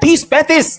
30, 35,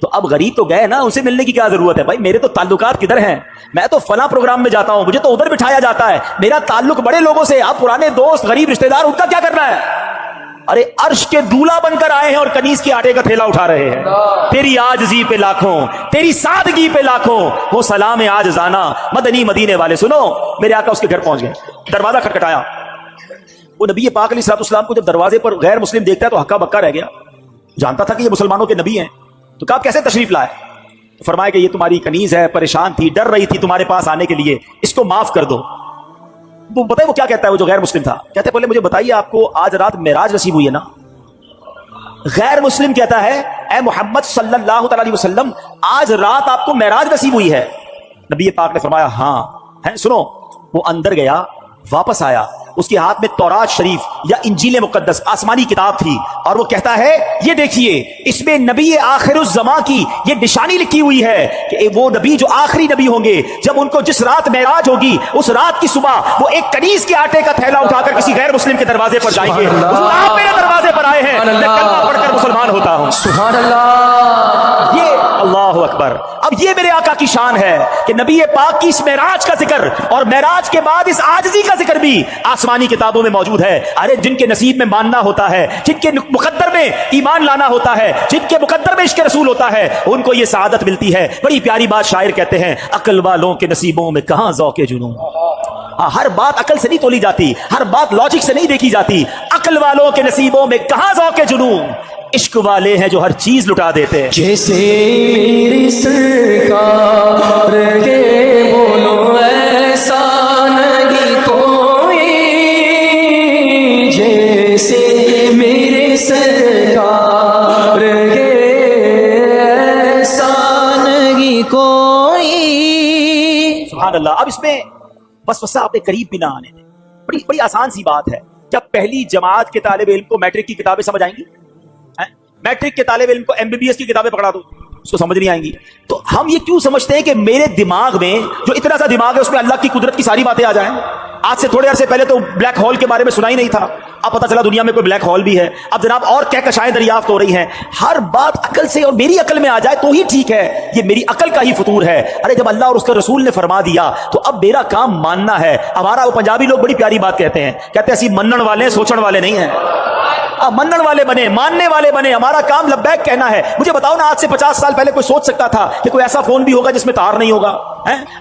تو اب غریب تو گئے نا, اسے ملنے کی کیا ضرورت ہے بھائی, میرے تو تعلقات کدھر ہیں, میں تو فلاں پروگرام میں جاتا ہوں, مجھے تو ادھر بٹھایا جاتا ہے, میرا تعلق بڑے لوگوں سے, اب پرانے دوست غریب رشتہ دار ان کا کیا کرنا ہے؟ ارے عرش کے دولہا بن کر آئے ہیں اور کنیز کے آٹے کا تھیلا اٹھا رہے ہیں. تیری عاجزی پہ لاکھوں, تیری سادگی پہ لاکھوں, وہ سلام عاجزانہ مدنی مدینے والے. سنو, میرے آقا اس کے گھر پہنچ گئے, دروازہ کھٹکھٹایا. وہ نبی پاک علیہ السلام کو جب دروازے پر غیر مسلم دیکھتا ہے تو ہکا بکا رہ گیا, جانتا تھا کہ یہ مسلمانوں کے نبی ہیں. تو کہا کیسے تشریف لائے؟ فرمایا کہ یہ تمہاری کنیز ہے, پریشان تھی, ڈر رہی تھی تمہارے پاس آنے کے لیے, اس کو معاف کر دو. وہ بتائے وہ کیا کہتا ہے, وہ جو غیر مسلم تھا, کہتے پہلے مجھے بتائیے آپ کو آج رات معراج نصیب ہوئی ہے نا؟ غیر مسلم کہتا ہے اے محمد صلی اللہ تعالی علیہ وسلم, آج رات آپ کو معراج نصیب ہوئی ہے؟ نبی پاک نے فرمایا ہاں ہے. سنو, وہ اندر گیا, واپس آیا, اس کے ہاتھ میں تورات شریف یا انجیل مقدس آسمانی کتاب تھی, اور وہ کہتا ہے یہ دیکھیے اس میں نبی آخر الزماں کی یہ نشانی لکھی ہوئی ہے کہ وہ نبی جو آخری نبی ہوں گے, جب ان کو جس رات معراج ہوگی اس رات کی صبح وہ ایک کنیز کے آٹے کا تھیلا اٹھا کر کسی غیر مسلم کے دروازے پر جائیں گے. آپ میرے دروازے پر آئے ہیں, میں کلمہ پڑھ کر مسلمان ہوتا ہوں. سبحان اللہ, یہ اللہ اکبر. اب یہ میرے آقا کی شان ہے کہ نبی پاک کی اس معراج کا ذکر اور معراج کے بعد اس عاجزی کا ذکر بھی آسمانی کتابوں میں موجود ہے. ارے جن کے نصیب میں ماننا ہوتا ہے, جن کے مقدر میں ایمان لانا ہوتا ہے, جن کے مقدر میں عشق رسول ہوتا ہے, ان کو یہ سعادت ملتی ہے. بڑی پیاری بات شاعر کہتے ہیں, عقل والوں کے نصیبوں میں کہاں ذوق جنون. ہر بات عقل سے نہیں تولی جاتی, ہر بات لاجک سے نہیں دیکھی جاتی. عقل والوں کے نصیبوں میں کہاں ذوق جنون, عشق والے ہیں جو ہر چیز لٹا دیتے ہیں. جیسے میری سرکار کے بولو ایسا نہیں کوئی, جیسے میرے سرکار کے ایسا نہیں کوئی. سبحان اللہ. اب اس میں وسوسہ اپنے قریب بھی نہ آنے دیں. بڑی آسان سی بات ہے. کیا پہلی جماعت کے طالب علم کو میٹرک کی کتابیں سمجھ آئیں گی؟ میٹرک کے طالب علم کو MBBS کی کتابیں پکڑا دو, اس کو سمجھ نہیں آئیں گی. تو ہم یہ کیوں سمجھتے ہیں کہ میرے دماغ میں جو اتنا سا دماغ ہے اس میں اللہ کی قدرت کی ساری باتیں آ جائیں؟ آج سے تھوڑے عرصے پہلے تو بلیک ہول کے بارے میں سنا ہی نہیں تھا, اب پتہ چلا دنیا میں کوئی بلیک ہول بھی ہے. اب جناب اور کہکشائیں دریافت ہو رہی ہیں. ہر بات عقل سے اور میری عقل میں آ جائے تو ہی ٹھیک ہے, یہ میری عقل کا ہی فطور ہے. ارے جب اللہ اور اس کے رسول نے فرما دیا تو اب میرا کام ماننا ہے. ہمارا وہ پنجابی لوگ بڑی پیاری بات کہتے ہیں, کہتے ہیں اسی منن والے سوچن والے نہیں ہیں. منن والے بنے, ماننے والے بنے, ہمارا کام لبیک کہنا ہے. مجھے بتاؤ نا, آج سے 50 سال پہلے کوئی سوچ سکتا تھا کہ کوئی ایسا فون بھی ہوگا جس میں تار نہیں ہوگا؟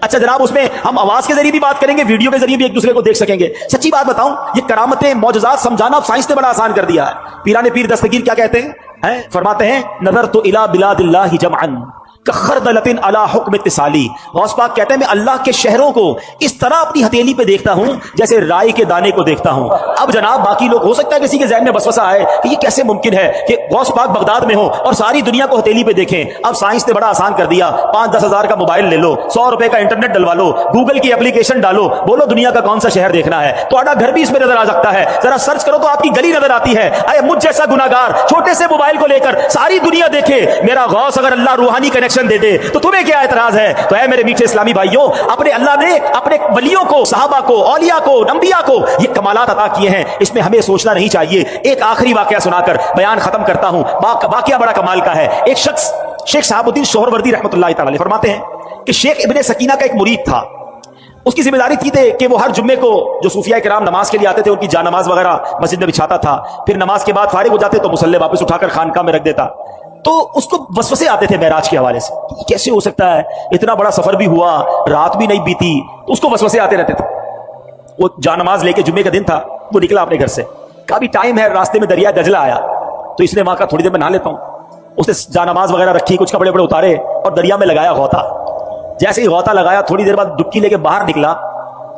اچھا جناب, اس میں ہم آواز کے ذریعے بھی بات کریں گے, ویڈیو کے ذریعے بھی ایک دوسرے کو دیکھ سکیں گے. سچی بات بتاؤں, یہ کرامتیں معجزات سمجھانا اب سائنس نے بڑا آسان کر دیا ہے. پیران پیر دستگیر کیا کہتے ہیں, فرماتے ہیں نظرت الی بلاد اللہ جمعا کخردلۃ علی حکم اتصالی. غوث پاک کہتے ہیں میں اللہ کے شہروں کو اس طرح اپنی ہتھیلی پہ دیکھتا ہوں جیسے رائی کے دانے کو دیکھتا ہوں. اب جناب باقی لوگ, ہو سکتا ہے کسی کے ذہن میں وسوسہ آئے کہ یہ کیسے ممکن ہے کہ غوث پاک بغداد میں ہو اور ساری دنیا کو ہتھیلی پہ دیکھیں. اب سائنس نے بڑا آسان کر دیا. 5-10 ہزار کا موبائل لے لو, 100 روپے کا انٹرنیٹ ڈلوا لو, گوگل کی اپلیکیشن ڈالو, بولو دنیا کا کون سا شہر دیکھنا ہے, تھوڑا گھر بھی اس میں نظر آ سکتا ہے. ذرا سرچ کرو تو آپ کی گلی نظر آتی ہے. ارے مجھ جیسا گناہگار چھوٹے سے موبائل کو لے کر ساری دنیا دیکھے, میرا غوث اگر اللہ روحانی کنیکشن دے دے تو تمہیں کیا اعتراض ہے؟ تو اے میرے میٹھے اسلامی بھائیوں, اپنے اللہ نے اپنے ولیوں کو, صحابہ کو, اولیاء کو, انبیاء کو یہ کمالات عطا کیے ہیں, اس میں ہمیں سوچنا نہیں چاہیے. ایک آخری واقعہ سنا کر بیان ختم کرتا ہوں. واقعہ بڑا کمال کا ہے. ایک شخص شیخ صاحب الدین سہروردی رحمۃ اللہ تعالی علیہ فرماتے ہیں کہ شیخ ابن سکینہ کا ایک مرید تھا. اس کی ذمہ داری تھی کہ وہ ہر جمعے کو جو صوفیاء کرام نماز کے لیے آتے تھے ان کی جا نماز وغیرہ مسجد میں بچھاتا تھا. پھر نماز کے بعد فارغ ہو جاتے تو مصلی واپس اٹھا کر خانقاہ میں رکھ دیتا. تو اس کو وسوسے آتے تھے معراج کے حوالے سے, کیسے ہو سکتا ہے, اتنا بڑا سفر بھی ہوا, رات بھی نہیں بیتی, تو اس کو وسوسے آتے رہتے تھے. وہ جا نماز لے کے, جمعے کا دن تھا, وہ نکلا اپنے گھر سے, کہا بھی ٹائم ہے, راستے میں دریا دجلہ آیا تو اس نے وہاں کا تھوڑی دیر میں نہا لیتا ہوں. اس نے جا نماز وغیرہ رکھی, کچھ کپڑے وپڑے اتارے اور دریا میں لگایا غوطہ. جیسے ہی غوطہ لگایا تھوڑی دیر بعد ڈبکی لے کے باہر نکلا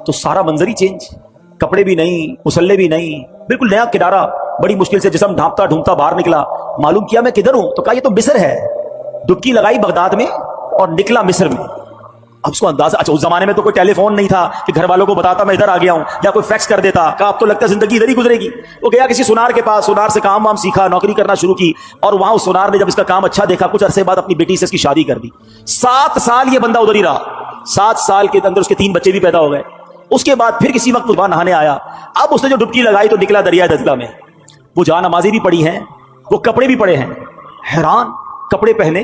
تو سارا منظر ہی چینج, کپڑے بھی نہیں, مسلے بھی نہیں, بالکل نیا کنارہ. بڑی مشکل سے جسم ڈھانپتا ڈھونپتا باہر نکلا. معلوم کیا میں کدھر ہوں, تو کہا یہ تو مصر ہے. ڈبکی لگائی بغداد میں اور نکلا مصر میں. اب اس کو اندازہ, اچھا اس زمانے میں تو کوئی ٹیلی فون نہیں تھا کہ گھر والوں کو بتاتا میں ادھر آ گیا ہوں, یا کوئی فیکس کر دیتا. کہا اب تو لگتا ہے زندگی ادھر ہی گزرے گی. وہ گیا کسی سونار کے پاس, سونار سے کام وام سیکھا, نوکری کرنا شروع کی, اور وہاں اس سونار نے جب اس کا کام اچھا دیکھا, کچھ عرصے بعد اپنی بیٹی سے اس کی شادی کر دی. 7 سال یہ بندہ ادھر ہی رہا. 7 سال کے اندر اس کے 3 بچے بھی پیدا ہو گئے. اس کے بعد پھر کسی وقت وہاں نہانے آیا. اب اس نے جو ڈبکی لگائی تو نکلا دریا دجلہ میں. وہ جا نمازیں بھی پڑھی ہیں, وہ کپڑے بھی پڑے ہیں, حیران, کپڑے پہنے,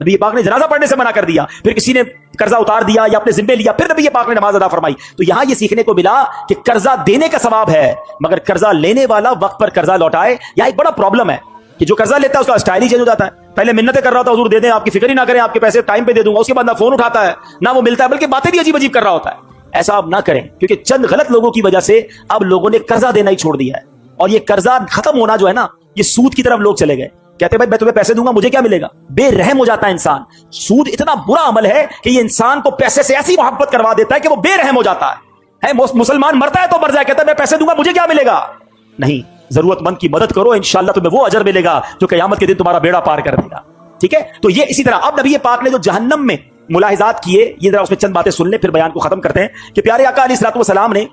نبی پاک نے جنازہ پڑھنے سے منع کر دیا، پھر کسی نے قرضہ اتار دیا یا اپنے ذمے لیا، پھر نبی پاک نے نماز ادا فرمائی۔ تو یہاں یہ سیکھنے کو ملا کہ قرضہ دینے کا ثواب ہے، مگر قرضہ لینے والا وقت پر قرضہ لوٹائے۔ یہاں ایک بڑا پرابلم ہے کہ جو قرضہ لیتا ہے اس کا اسٹائل ہی چینج ہو جاتا ہے۔ پہلے منتیں کر رہا ہوتا ہے، حضور دے دیں، آپ کی فکر ہی نہ کریں، آپ کے پیسے ٹائم پہ دے دوں گا، اس کے بعد نہ فون اٹھاتا ہے نہ وہ ملتا ہے، بلکہ باتیں بھی عجیب عجیب کر رہا ہوتا ہے۔ ایسا آپ نہ کریں، کیونکہ چند غلط لوگوں کی وجہ سے اب لوگوں نے قرضہ دینا ہی چھوڑ دیا ہے، اور یہ قرضہ ختم ہونا جو ہے نا، یہ سود کی طرف لوگ چلے گئے، کہتے ہیں بھائی میں تمہیں پیسے دوں گا مجھے کیا ملے گا۔ بے رحم ہو جاتا ہے انسان۔ سود اتنا برا عمل ہے کہ یہ انسان کو پیسے سے ایسی محبت کروا دیتا ہے کہ وہ بے رحم ہو جاتا ہے۔ مسلمان مرتا ہے تو مر جائے، کہتا ہے میں پیسے دوں گا مجھے کیا ملے گا۔ نہیں، ضرورت مند کی مدد کرو، انشاءاللہ تمہیں وہ اجر ملے گا جو قیامت کے دن تمہارا بیڑا پار کر دے گا۔ ٹھیک ہے، تو یہ اسی طرح اب نبی پاک نے جو جہنم میں ملاحظات کیے، یہ ذرا اس میں چند باتیں سن لیں پھر بیان کو ختم کرتے ہیں، کہ پیارے آقا علیہ الصلوۃ والسلام نے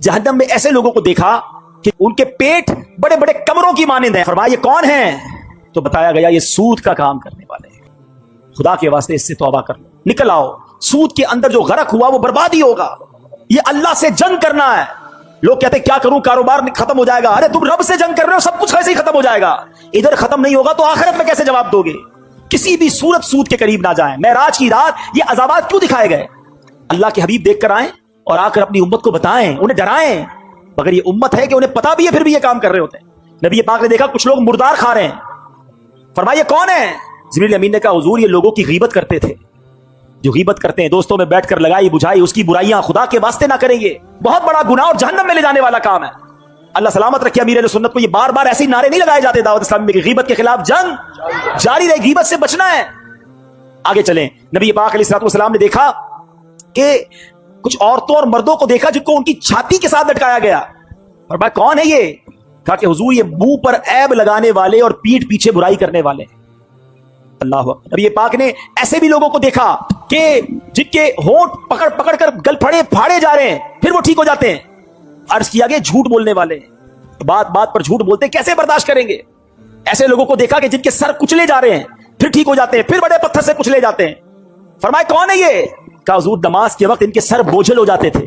جہنم میں ایسے لوگوں کو دیکھا کہ ان کے پیٹ بڑے بڑے کمروں کی مانند ہیں۔ فرمایا یہ کون ہیں؟ تو بتایا گیا یہ سود کا کام کرنے والے ہیں، خدا کے واسطے اس سے توبہ کر لو، نکل آؤ، سود کے اندر جو غرق ہوا وہ بربادی ہوگا، یہ اللہ سے جنگ کرنا ہے۔ لوگ کہتے ہیں کیا کروں، کاروبار ختم ہو جائے گا۔ ارے تم رب سے جنگ کر رہے ہو، سب کچھ ایسے ہی ختم ہو جائے گا۔ ادھر ختم نہیں ہوگا تو آخرت میں کیسے جواب دو گے؟ کسی بھی صورت سود کے قریب نہ جائیں۔ معراج کی رات یہ عذابات کیوں دکھائے گئے؟ اللہ کے حبیب دیکھ کر آئیں اور آ کر اپنی امت کو بتائیں، انہیں ڈرائیں، مگر یہ امت ہے کہ انہیں پتا بھی ہے پھر بھی یہ کام کر رہے ہوتے ہیں۔ نبی پاک نے دیکھا کچھ لوگ مردار کھا رہے ہیں، فرمایا یہ کون ہے؟ جبریل امین نے کہا حضور یہ لوگوں کی غیبت کرتے تھے، جو غیبت کرتے ہیں دوستوں میں بیٹھ کر لگائی بجھائی اس کی برائیاں خدا کے واسطے نہ کریں گے، بہت بڑا گناہ اور جہنم میں لے جانے والا کام ہے۔ اللہ سلامت رکھے امیر اہل سنت کو یہ بار بار ایسے نعرے نہیں لگائے جاتے دعوت اسلامی میں کہ غیبت کے خلاف جنگ جاری رہے، غیبت سے بچنا ہے۔ آگے چلیں، نبی پاک علیہ الصلوۃ والسلام نے دیکھا کہ کچھ عورتوں اور مردوں کو دیکھا جن کو ان کی چھاتی کے ساتھ لٹکایا گیا، اور بھائی کون ہے یہ؟ کہا کہ حضور یہ منہ پر عیب لگانے والے اور پیٹھ پیچھے برائی کرنے والے۔ اللہ اکبر۔ نبی پاک نے ایسے بھی لوگوں کو دیکھا کہ جن کے ہونٹ پکڑ پکڑ کر گل پھاڑے جا رہے ہیں پھر وہ ٹھیک ہو جاتے ہیں۔ عرض کیا گیا جھوٹ بولنے والے، بات بات پر جھوٹ بولتے ہیں، کیسے برداشت کریں گے؟ ایسے لوگوں کو دیکھا کہ جن کے سر کچلے جا رہے ہیں پھر ٹھیک ہو جاتے ہیں، پھر بڑے پتھر سے کچلے جاتے ہیں۔ فرمایا کون ہے یہ؟ کہا حضور نماز کے وقت ان کے سر بوجھل ہو جاتے تھے۔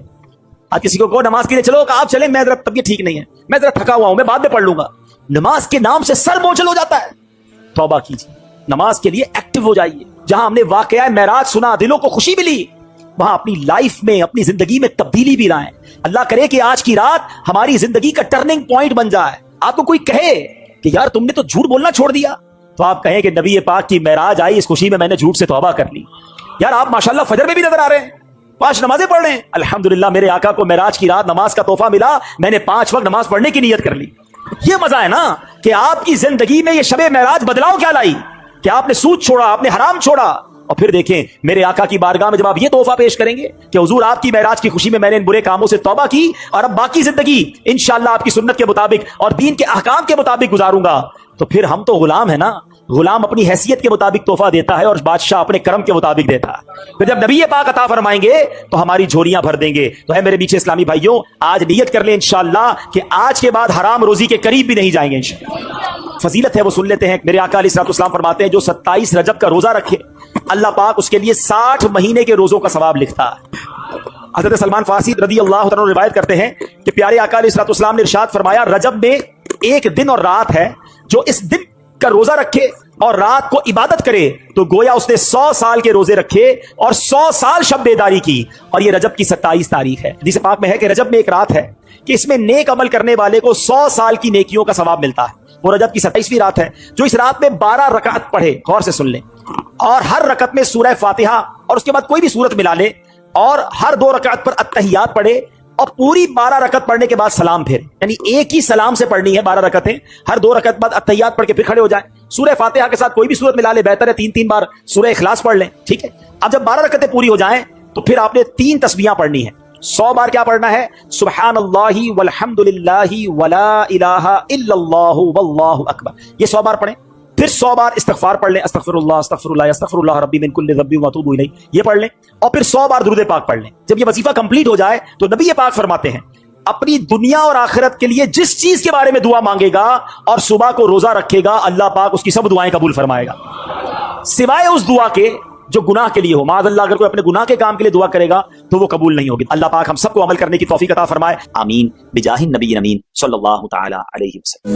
آج کسی کو کہو نماز کے لیے چلو، کہا آپ چلیں، میں ذرا طبیعت ٹھیک نہیں ہے، میں ذرا تھکا ہوا ہوں، میں بعد میں پڑھ لوں گا۔ نماز کے نام سے سر بوجھل ہو جاتا ہے۔ توبہ کیجیے، نماز کے لیے ایکٹیو ہو جائیے۔ جہاں ہم نے واقعہ معراج سنا، دلوں کو خوشی ملی، وہاں اپنی لائف میں اپنی زندگی میں تبدیلی بھی لائیں۔ اللہ کرے کہ آج کی رات ہماری زندگی کا ٹرننگ پوائنٹ بن جائے۔ آپ کو کوئی کہے کہ یار تم نے تو جھوٹ بولنا چھوڑ دیا، تو آپ کہیں کہ نبی پاک کی معراج آئی، اس خوشی میں میں نے جھوٹ سے توبہ کر لی۔ یار آپ ماشاءاللہ فجر میں بھی نظر آ رہے ہیں، 5 نمازیں پڑھ رہے ہیں، الحمدللہ میرے آقا کو معراج کی رات نماز کا تحفہ ملا، میں نے 5 وقت نماز پڑھنے کی نیت کر لی۔ یہ مزہ ہے نا کہ آپ کی زندگی میں یہ شب معراج بدلاؤ کیا لائی کہ آپ نے سود چھوڑا، آپ نے حرام چھوڑا، اور پھر دیکھیں میرے آقا کی بارگاہ میں جب آپ یہ تحفہ پیش کریں گے کہ حضور آپ کی معراج کی خوشی میں میں نے ان برے کاموں سے توبہ کی اور اب باقی زندگی انشاءاللہ آپ کی سنت کے مطابق اور دین کے احکام کے مطابق گزاروں گا، تو پھر ہم تو غلام ہیں نا۔ غلام اپنی حیثیت کے مطابق تحفہ دیتا ہے اور بادشاہ اپنے کرم کے مطابق دیتا ہے۔ پھر جب نبی پاک عطا فرمائیں گے تو ہماری جھولیاں بھر دیں گے۔ تو ہے میرے پیچھے اسلامی بھائیوں، آج نیت کر لیں انشاءاللہ کہ آج کے بعد حرام روزی کے قریب بھی نہیں جائیں گے انشاءاللہ۔ فضیلت ہے وہ سن لیتے ہیں۔ میرے آقا علیہ الصلوۃ والسلام فرماتے ہیں جو 27 رجب کا روزہ رکھے اللہ پاک اس کے لیے 60 مہینے کے روزوں کا ثواب لکھتا ہے۔ حضرت سلمان فارسی رضی اللہ عنہ روایت کرتے ہیں کہ پیارے آقا علیہ الصلوۃ والسلام نے ارشاد فرمایا رجب میں ایک دن اور رات ہے، جو اس دن کا روزہ رکھے اور رات کو عبادت کرے تو گویا اس نے 100 سال کے روزے رکھے اور 100 سال شب بیداری کی، اور یہ رجب کی 27 تاریخ ہے۔ حدیث پاک میں ہے کہ رجب میں ایک رات ہے کہ اس میں نیک عمل کرنے والے کو 100 سال کی نیکیوں کا ثواب ملتا ہے۔ وہ رجب کی 27ویں رات ہے جو اس رات میں 12 رکعت پڑھے، غور سے سن لیں، اور ہر رکعت میں سورہ فاتحہ اور اس کے بعد کوئی بھی سورت ملا لے، اور ہر 2 رکعت پر التحیات پڑھے، اور پوری 12 رکعت پڑھنے کے بعد سلام پھر، یعنی ایک ہی سلام سے پڑھنی ہے 12 رکعتیں، ہر 2 رکعت بعد التحیات پڑھ کے پھر کھڑے ہو جائیں، سورہ فاتحہ کے ساتھ کوئی بھی سورت ملا لے، بہتر ہے 3 بار سورہ اخلاص پڑھ لیں، ٹھیک ہے۔ اب جب 12 رکعتیں پوری ہو جائیں تو پھر آپ نے 3 تسبیحاں پڑھنی ہیں۔ 100 بار کیا پڑھنا ہے؟ سبحان اللہ والحمد للہ ولا الہ الا اللہ واللہ اکبر، یہ 100 بار پڑھیں۔ پھر 100 بار استغفار پڑھ لیں، استغفر اللہ ربی من کل ذنب واتوب الیہ، یہ پڑھ لیں، اور پھر 100 بار درود پاک پڑھ لیں۔ جب یہ وظیفہ کمپلیٹ ہو جائے تو نبی پاک فرماتے ہیں اپنی دنیا اور آخرت کے لیے جس چیز کے بارے میں دعا مانگے گا اور صبح کو روزہ رکھے گا، اللہ پاک اس کی سب دعائیں قبول فرمائے گا، سوائے اس دعا کے جو گناہ کے لیے ہو۔ معاذ اللہ اگر کوئی اپنے گناہ کے کام کے لیے دعا کرے گا تو وہ قبول نہیں ہوگی۔ اللہ پاک ہم سب کو عمل کرنے کی توفیق عطا فرمائے، آمین بجاہ النبی امین صلی اللہ تعالی علیہ وسلم۔